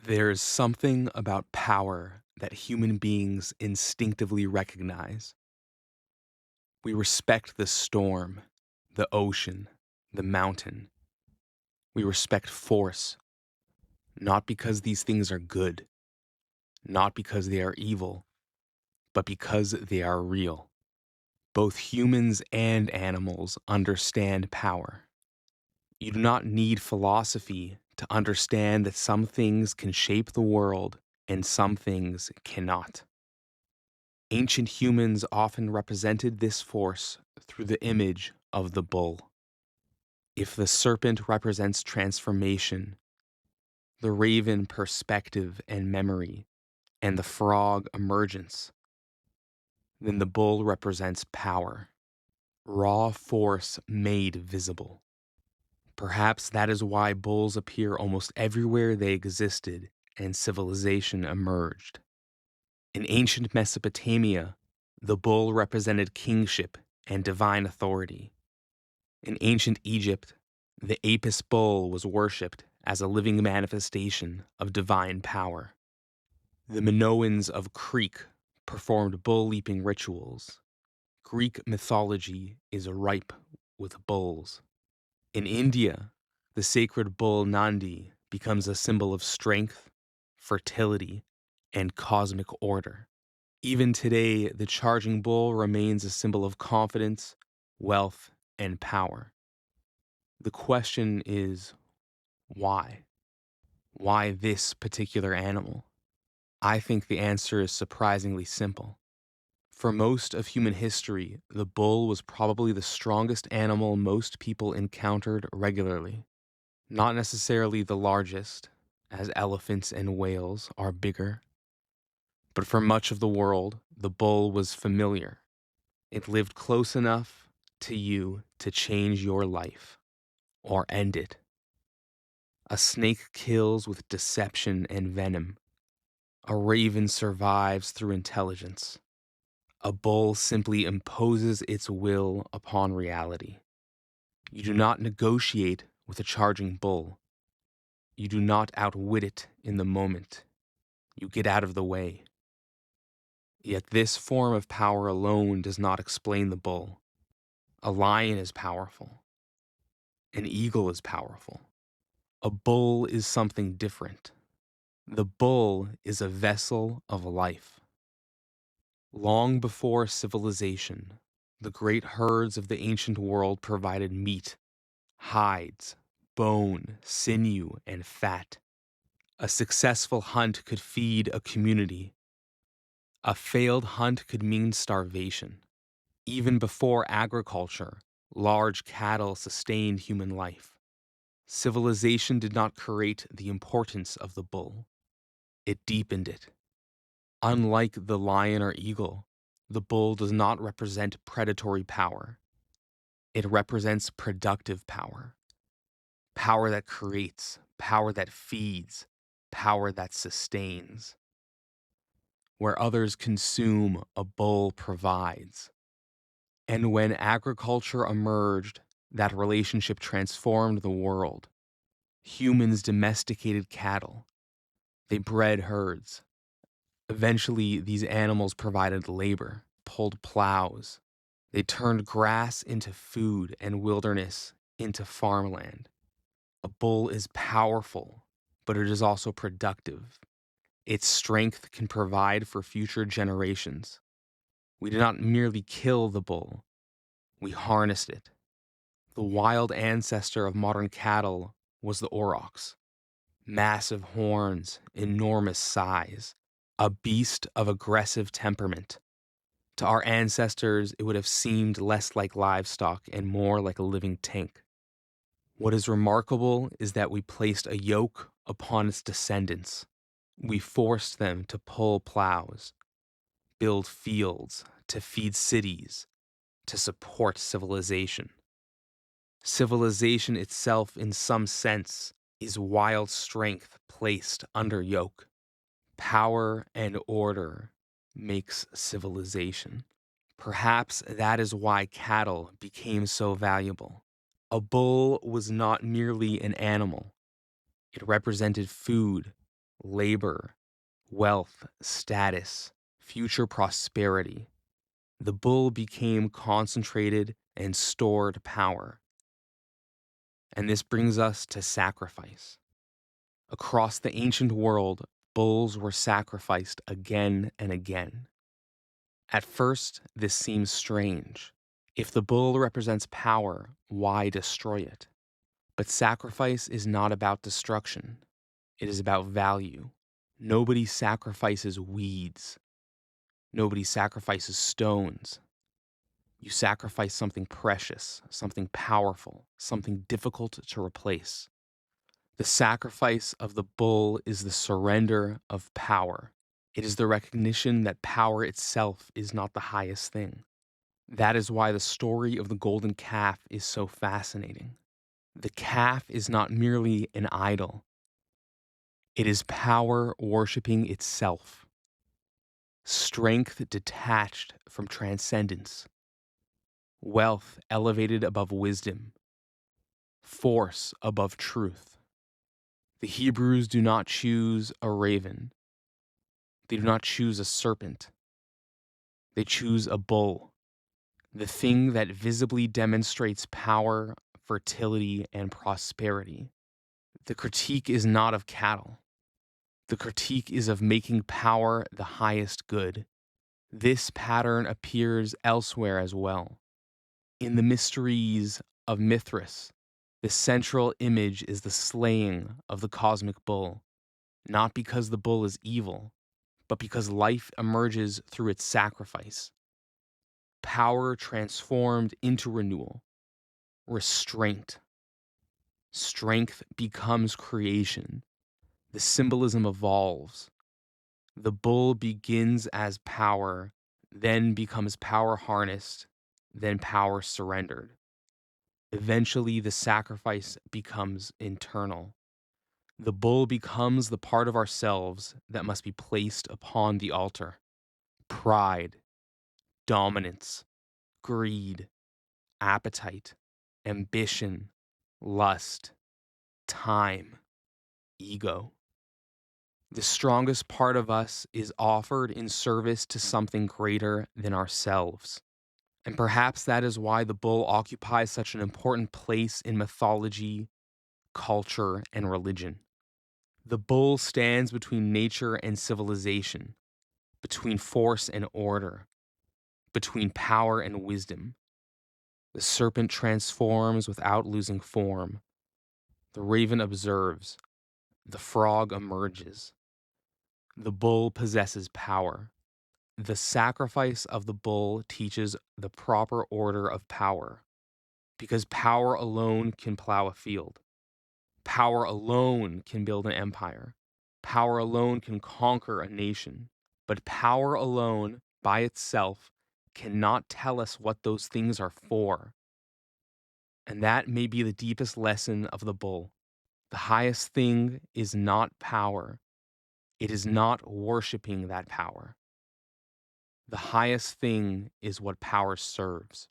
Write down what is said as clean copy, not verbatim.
There's something about power that human beings instinctively recognize. We respect the storm, the ocean, the mountain. We respect force, not because these things are good, not because they are evil, but because they are real. Both humans and animals understand power. You do not need philosophy to understand that some things can shape the world and some things cannot. Ancient humans often represented this force through the image of the bull. If the serpent represents transformation, the raven perspective and memory, and the frog emergence, then the bull represents power, raw force made visible. Perhaps that is why bulls appear almost everywhere they existed and civilization emerged. In ancient Mesopotamia, the bull represented kingship and divine authority. In ancient Egypt, the Apis bull was worshipped as a living manifestation of divine power. The Minoans of Crete performed bull leaping rituals. Greek mythology is ripe with bulls. In India, the sacred bull Nandi becomes a symbol of strength, fertility, and cosmic order. Even today, the charging bull remains a symbol of confidence, wealth, and power. The question is, why? Why this particular animal? I think the answer is surprisingly simple. For most of human history, the bull was probably the strongest animal most people encountered regularly. Not necessarily the largest, as elephants and whales are bigger, but for much of the world, the bull was familiar. It lived close enough to you to change your life or end it. A snake kills with deception and venom. A raven survives through intelligence. A bull simply imposes its will upon reality. You do not negotiate with a charging bull. You do not outwit it in the moment. You get out of the way. Yet this form of power alone does not explain the bull. A lion is powerful. An eagle is powerful. A bull is something different. The bull is a vessel of life. Long before civilization, the great herds of the ancient world provided meat, hides, bone, sinew, and fat. A successful hunt could feed a community. A failed hunt could mean starvation. Even before agriculture, large cattle sustained human life. Civilization did not create the importance of the bull. It deepened it. Unlike the lion or eagle, the bull does not represent predatory power. It represents productive power. Power that creates, power that feeds, power that sustains. Where others consume, a bull provides. And when agriculture emerged, that relationship transformed the world. Humans domesticated cattle. They bred herds. Eventually, these animals provided labor, pulled plows. They turned grass into food and wilderness into farmland. A bull is powerful, but it is also productive. Its strength can provide for future generations. We did not merely kill the bull, we harnessed it. The wild ancestor of modern cattle was the aurochs. Massive horns, enormous size, a beast of aggressive temperament. To our ancestors, it would have seemed less like livestock and more like a living tank. What is remarkable is that we placed a yoke upon its descendants. We forced them to pull plows, build fields, to feed cities, to support civilization. Civilization itself, in some sense, is wild strength placed under yoke. Power and order makes civilization. Perhaps that is why cattle became so valuable. A bull was not merely an animal. It represented food, labor, wealth, status, future prosperity. The bull became concentrated and stored power. And this brings us to sacrifice. Across the ancient world, bulls were sacrificed again and again. At first, this seems strange. If the bull represents power, why destroy it? But sacrifice is not about destruction. It is about value. Nobody sacrifices weeds. Nobody sacrifices stones. You sacrifice something precious, something powerful, something difficult to replace. The sacrifice of the bull is the surrender of power. It is the recognition that power itself is not the highest thing. That is why the story of the golden calf is so fascinating. The calf is not merely an idol. It is power worshiping itself. Strength detached from transcendence. Wealth elevated above wisdom. Force above truth. The Hebrews do not choose a raven. They do not choose a serpent. They choose a bull, the thing that visibly demonstrates power, fertility, and prosperity. The critique is not of cattle. The critique is of making power the highest good. This pattern appears elsewhere as well. In the mysteries of Mithras, the central image is the slaying of the cosmic bull, not because the bull is evil, but because life emerges through its sacrifice. Power transformed into renewal, restraint. Strength becomes creation. The symbolism evolves. The bull begins as power, then becomes power harnessed, then power surrendered. Eventually, the sacrifice becomes internal. The bull becomes the part of ourselves that must be placed upon the altar. Pride, dominance, greed, appetite, ambition, lust, time, ego. The strongest part of us is offered in service to something greater than ourselves. And perhaps that is why the bull occupies such an important place in mythology, culture, and religion. The bull stands between nature and civilization, between force and order, between power and wisdom. The serpent transforms without losing form. The raven observes. The frog emerges. The bull possesses power. The sacrifice of the bull teaches the proper order of power, because power alone can plow a field. Power alone can build an empire. Power alone can conquer a nation. But power alone, by itself, cannot tell us what those things are for. And that may be the deepest lesson of the bull. The highest thing is not power. It is not worshiping that power. The highest thing is what power serves.